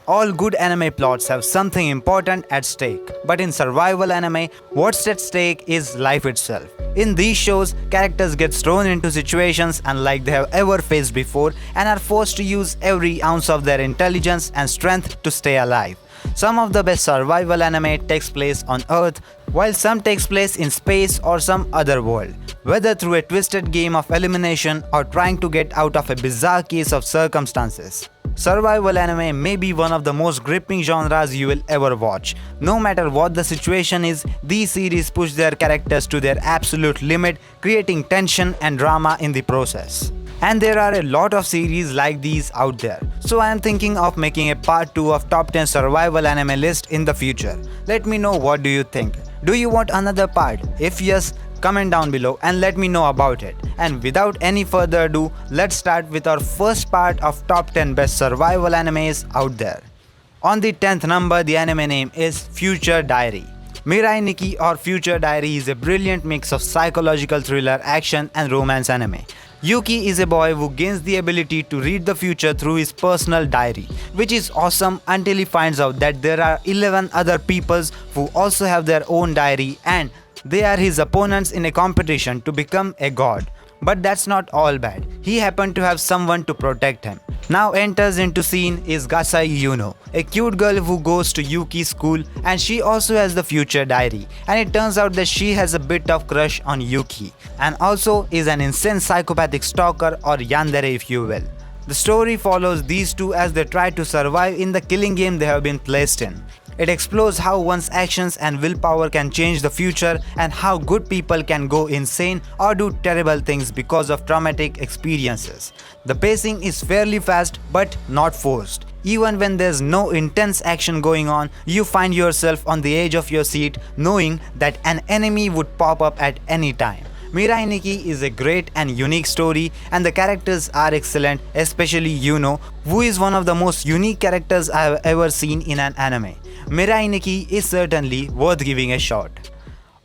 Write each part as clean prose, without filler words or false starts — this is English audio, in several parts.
All good anime plots have something important at stake, but in survival anime, what's at stake is life itself. In these shows, characters get thrown into situations unlike they have ever faced before and are forced to use every ounce of their intelligence and strength to stay alive. Some of the best survival anime takes place on Earth, while some takes place in space or some other world. Whether through a twisted game of elimination or trying to get out of a bizarre case of circumstances. Survival anime may be one of the most gripping genres you will ever watch. No matter what the situation is, these series push their characters to their absolute limit, creating tension and drama in the process. And there are a lot of series like these out there. So I am thinking of making a part 2 of top 10 survival anime list in the future. Let me know what do you think. Do you want another part? If yes, comment down below and let me know about it. And without any further ado, let's start with our first part of top 10 best survival animes out there. On the 10th number, the anime name is Future Diary. Mirai Nikki or Future Diary is a brilliant mix of psychological thriller, action and romance anime. Yuki is a boy who gains the ability to read the future through his personal diary, which is awesome until he finds out that there are 11 other peoples who also have their own diary and they are his opponents in a competition to become a god. But that's not all bad. He happened to have someone to protect him. Now enters into scene is Gasai Yuno, a cute girl who goes to Yuki's school and she also has the future diary, and it turns out that she has a bit of crush on Yuki and also is an insane psychopathic stalker or yandere if you will. The story follows these two as they try to survive in the killing game they have been placed in. It explores how one's actions and willpower can change the future and how good people can go insane or do terrible things because of traumatic experiences. The pacing is fairly fast but not forced. Even when there's no intense action going on, you find yourself on the edge of your seat knowing that an enemy would pop up at any time. Mirai Nikki is a great and unique story and the characters are excellent, especially Yuno, who is one of the most unique characters I have ever seen in an anime. Mirai Nikki is certainly worth giving a shot.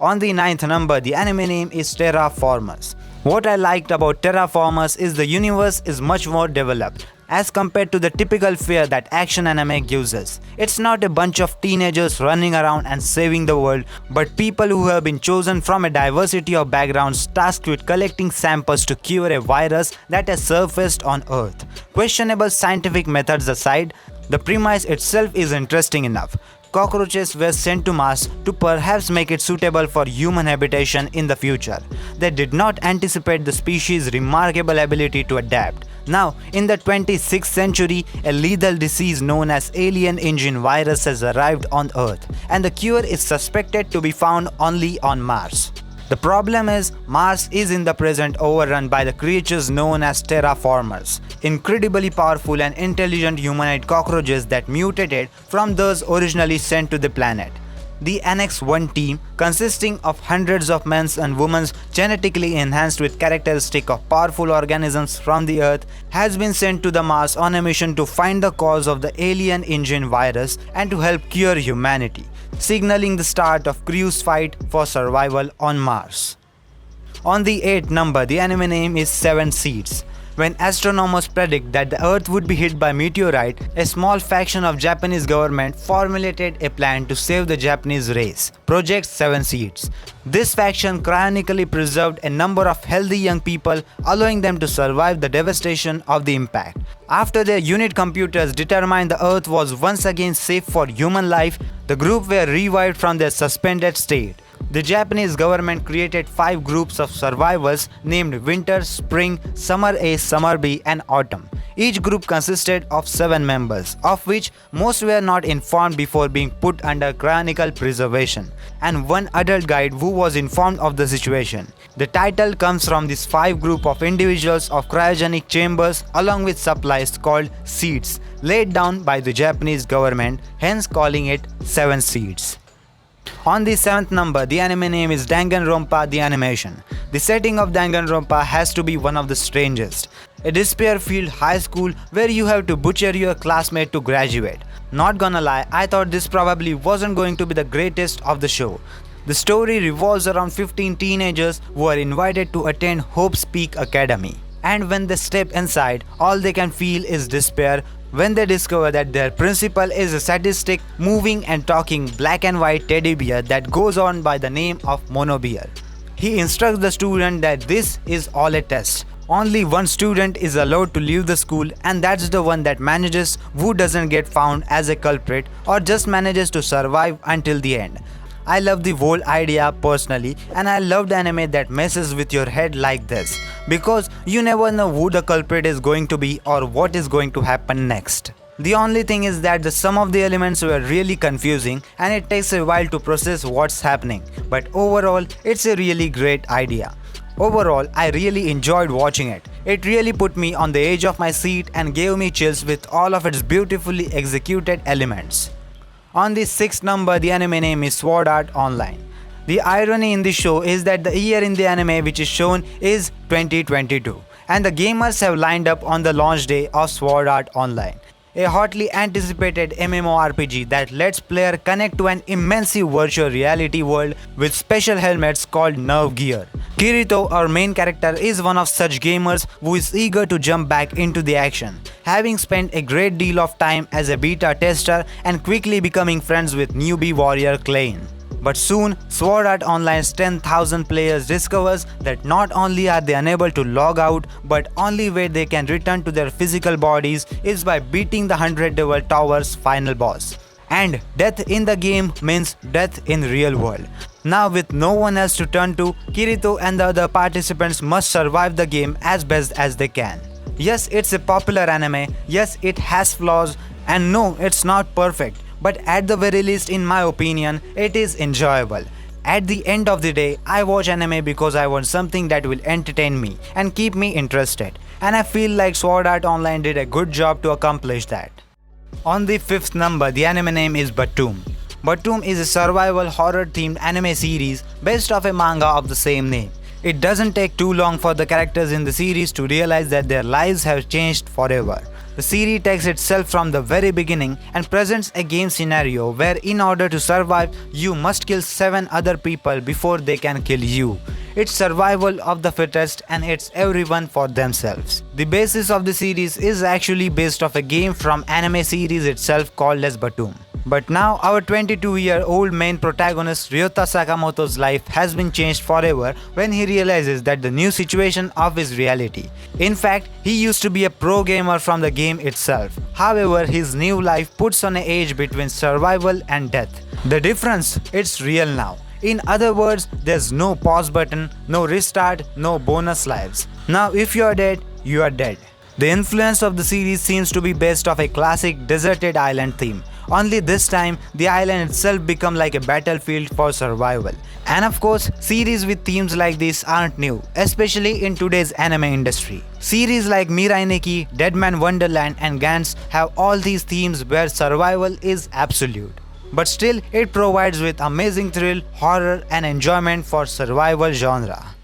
On the 9th number, the anime name is Terraformers. What I liked about Terraformers is the universe is much more developed as compared to the typical fare that action anime gives us. It's not a bunch of teenagers running around and saving the world, but people who have been chosen from a diversity of backgrounds tasked with collecting samples to cure a virus that has surfaced on Earth. Questionable scientific methods aside, the premise itself is interesting enough. Cockroaches were sent to Mars to perhaps make it suitable for human habitation in the future. They did not anticipate the species' remarkable ability to adapt. Now, in the 26th century, a lethal disease known as alien engine virus has arrived on Earth, and the cure is suspected to be found only on Mars. The problem is, Mars is in the present overrun by the creatures known as Terraformers, incredibly powerful and intelligent humanoid cockroaches that mutated from those originally sent to the planet. The Annex 1 team, consisting of hundreds of men and women genetically enhanced with characteristics of powerful organisms from the Earth, has been sent to the Mars on a mission to find the cause of the alien engine virus and to help cure humanity, signaling the start of crew's fight for survival on Mars. On the 8th number, the anime name is 7 Seeds. When astronomers predict that the Earth would be hit by meteorite, a small faction of Japanese government formulated a plan to save the Japanese race, Project 7 Seeds. This faction cryonically preserved a number of healthy young people, allowing them to survive the devastation of the impact. After their unit computers determined the Earth was once again safe for human life, the group were revived from their suspended state. The Japanese government created 5 groups of survivors named Winter, Spring, Summer A, Summer B and Autumn. Each group consisted of 7 members, of which most were not informed before being put under cryonical preservation, and 1 adult guide who was informed of the situation. The title comes from this 5 group of individuals of cryogenic chambers along with supplies called seeds, laid down by the Japanese government, hence calling it 7 Seeds. On the 7th number, the anime name is Danganronpa the animation. The setting of Danganronpa has to be one of the strangest. A despair-filled high school where you have to butcher your classmate to graduate. Not gonna lie, I thought this probably wasn't going to be the greatest of the show. The story revolves around 15 teenagers who are invited to attend Hope's Peak Academy. And when they step inside, all they can feel is despair when they discover that their principal is a sadistic, moving and talking black and white teddy bear that goes on by the name of Mono Bear. He instructs the student that this is all a test. Only one student is allowed to leave the school, and that's the one that manages, who doesn't get found as a culprit or just manages to survive until the end. I love the whole idea personally, and I love the anime that messes with your head like this, because you never know who the culprit is going to be or what is going to happen next. The only thing is that some of the elements were really confusing and it takes a while to process what's happening, but overall it's a really great idea. Overall, I really enjoyed watching it. It really put me on the edge of my seat and gave me chills with all of its beautifully executed elements. On the 6th number, the anime name is Sword Art Online. The irony in the show is that the year in the anime which is shown is 2022, and the gamers have lined up on the launch day of Sword Art Online, a hotly anticipated MMORPG that lets player connect to an immense virtual reality world with special helmets called Nerve Gear. Kirito, our main character, is one of such gamers who is eager to jump back into the action, having spent a great deal of time as a beta tester and quickly becoming friends with newbie warrior Klein. But soon, Sword Art Online's 10,000 players discovers that not only are they unable to log out, but only way they can return to their physical bodies is by beating the 100 Devil Tower's final boss. And death in the game means death in real world. Now with no one else to turn to, Kirito and the other participants must survive the game as best as they can. Yes, it's a popular anime, yes, it has flaws, and no, it's not perfect. But at the very least, in my opinion, it is enjoyable. At the end of the day, I watch anime because I want something that will entertain me and keep me interested. And I feel like Sword Art Online did a good job to accomplish that. On the 5th number, the anime name is Batum. Batum is a survival horror themed anime series based off a manga of the same name. It doesn't take too long for the characters in the series to realize that their lives have changed forever. The series takes itself from the very beginning and presents a game scenario where in order to survive, you must kill 7 other people before they can kill you. It's survival of the fittest and it's everyone for themselves. The basis of the series is actually based off a game from anime series itself called as Batum. But now our 22-year-old main protagonist Ryota Sakamoto's life has been changed forever when he realizes that the new situation of his reality. In fact, he used to be a pro gamer from the game itself. However, his new life puts on an age between survival and death. The difference, it's real now. In other words, there's no pause button, no restart, no bonus lives. Now if you are dead, you are dead. The influence of the series seems to be based off a classic deserted island theme. Only this time, the island itself become like a battlefield for survival. And of course, series with themes like this aren't new, especially in today's anime industry. Series like Mirai Nikki, Deadman Wonderland and Gantz have all these themes where survival is absolute. But still, it provides with amazing thrill, horror and enjoyment for survival genre.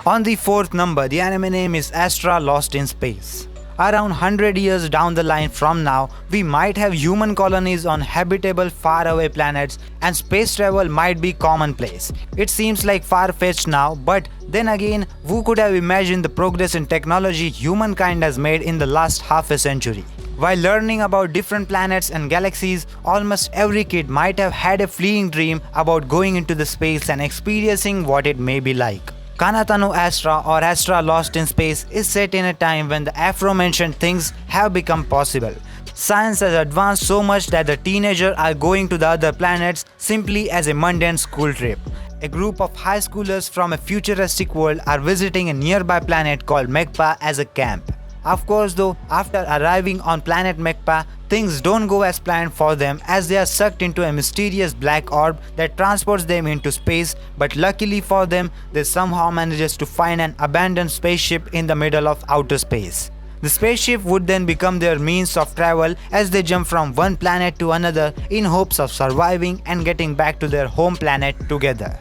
On the 4th number, the anime name is Astra Lost in Space. Around 100 years down the line from now, we might have human colonies on habitable faraway planets and space travel might be commonplace. It seems like far-fetched now, but then again, who could have imagined the progress in technology humankind has made in the last half a century? While learning about different planets and galaxies, almost every kid might have had a fleeting dream about going into the space and experiencing what it may be like. Kanata no Astra or Astra Lost in Space is set in a time when the aforementioned things have become possible. Science has advanced so much that the teenagers are going to the other planets simply as a mundane school trip. A group of high schoolers from a futuristic world are visiting a nearby planet called Mekpa as a camp. Of course though, after arriving on planet Mekpa, things don't go as planned for them as they are sucked into a mysterious black orb that transports them into space, but luckily for them, they somehow manages to find an abandoned spaceship in the middle of outer space. The spaceship would then become their means of travel as they jump from one planet to another in hopes of surviving and getting back to their home planet together.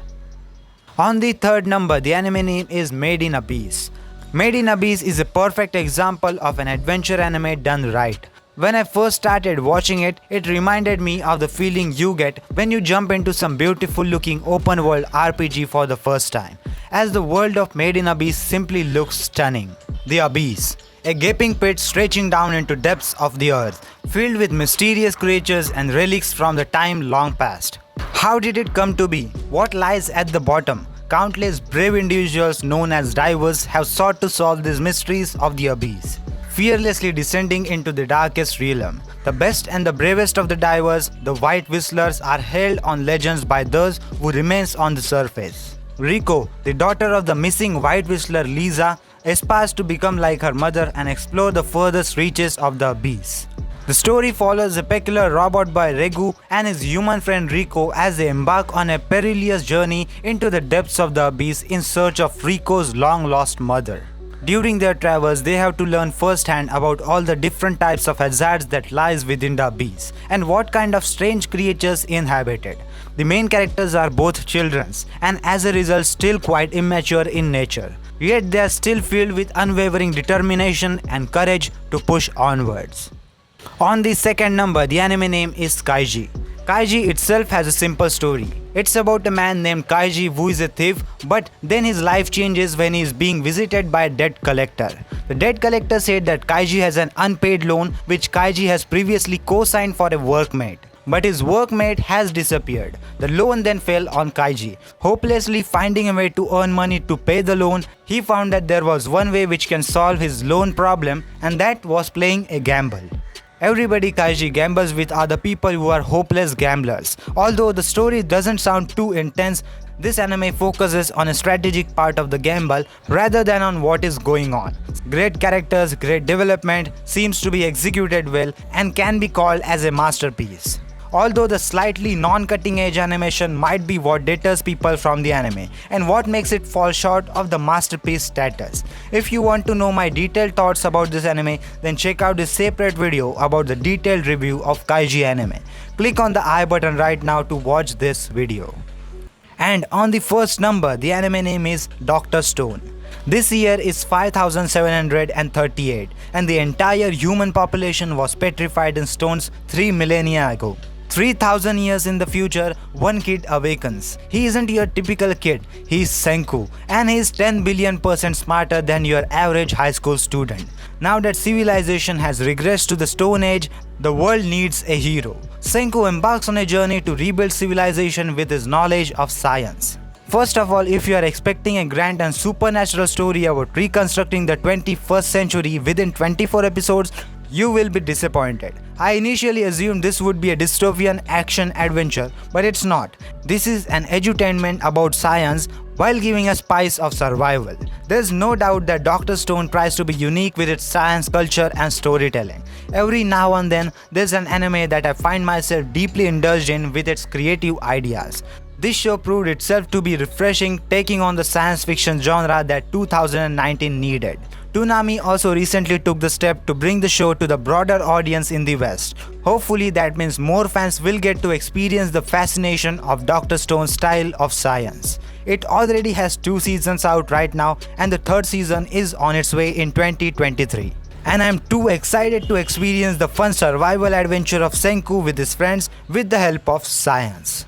On the 3rd number, the anime name is Made in Abyss. Made in Abyss is a perfect example of an adventure anime done right. When I first started watching it, it reminded me of the feeling you get when you jump into some beautiful looking open world RPG for the first time, as the world of Made in Abyss simply looks stunning. The Abyss. a gaping pit stretching down into depths of the earth, filled with mysterious creatures and relics from the time long past. How did it come to be? What lies at the bottom? Countless brave individuals known as divers have sought to solve these mysteries of the abyss, fearlessly descending into the darkest realm. The best and the bravest of the divers, the White Whistlers, are held on legends by those who remains on the surface. Rico, the daughter of the missing White Whistler Lisa, aspires to become like her mother and explore the furthest reaches of the abyss. The story follows a peculiar robot boy Regu and his human friend Rico as they embark on a perilous journey into the depths of the abyss in search of Rico's long-lost mother. During their travels, they have to learn firsthand about all the different types of hazards that lies within the abyss and what kind of strange creatures inhabit it. The main characters are both children's and as a result still quite immature in nature. Yet they are still filled with unwavering determination and courage to push onwards. On the second number, the anime name is Kaiji. Kaiji itself has a simple story. It's about a man named Kaiji who is a thief, but then his life changes when he is being visited by a debt collector. The debt collector said that Kaiji has an unpaid loan which Kaiji has previously co-signed for a workmate. But his workmate has disappeared. The loan then fell on Kaiji. Hopelessly finding a way to earn money to pay the loan, he found that there was one way which can solve his loan problem, and that was playing a gamble. Everybody Kaiji gambles with are the people who are hopeless gamblers. Although the story doesn't sound too intense, this anime focuses on a strategic part of the gamble rather than on what is going on. Great characters, great development, seems to be executed well and can be called as a masterpiece. Although the slightly non-cutting edge animation might be what deters people from the anime and what makes it fall short of the masterpiece status. If you want to know my detailed thoughts about this anime, then check out this separate video about the detailed review of Kaiji anime. Click on the I button right now to watch this video. And on the first number, the anime name is Dr. Stone. This year is 5738 and the entire human population was petrified in stones 3 millennia ago. 3000 years in the future, one kid awakens. He isn't your typical kid, he is Senku, and he is 10 billion% smarter than your average high school student. Now that civilization has regressed to the Stone Age, the world needs a hero. Senku embarks on a journey to rebuild civilization with his knowledge of science. First of all, if you are expecting a grand and supernatural story about reconstructing the 21st century within 24 episodes, you will be disappointed. I initially assumed this would be a dystopian action adventure, but it's not. This is an edutainment about science while giving a spice of survival. There's no doubt that Dr. Stone tries to be unique with its science, culture and storytelling. Every now and then, there's an anime that I find myself deeply indulged in with its creative ideas. This show proved itself to be refreshing, taking on the science fiction genre that 2019 needed. Toonami also recently took the step to bring the show to the broader audience in the West. Hopefully that means more fans will get to experience the fascination of Dr. Stone's style of science. It already has 2 seasons out right now and the 3rd season is on its way in 2023. And I'm too excited to experience the fun survival adventure of Senku with his friends with the help of science.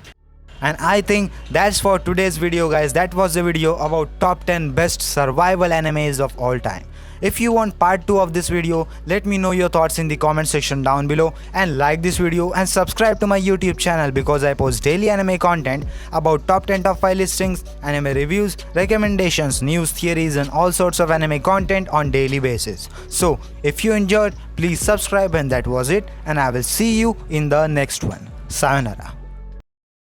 And I think that's for today's video guys. That was the video about top 10 best survival animes of all time. If you want part 2 of this video, let me know your thoughts in the comment section down below and like this video and subscribe to my YouTube channel because I post daily anime content about top 10 top 5 listings, anime reviews, recommendations, news, theories and all sorts of anime content on daily basis. So if you enjoyed, please subscribe and that was it and I will see you in the next one. Sayonara.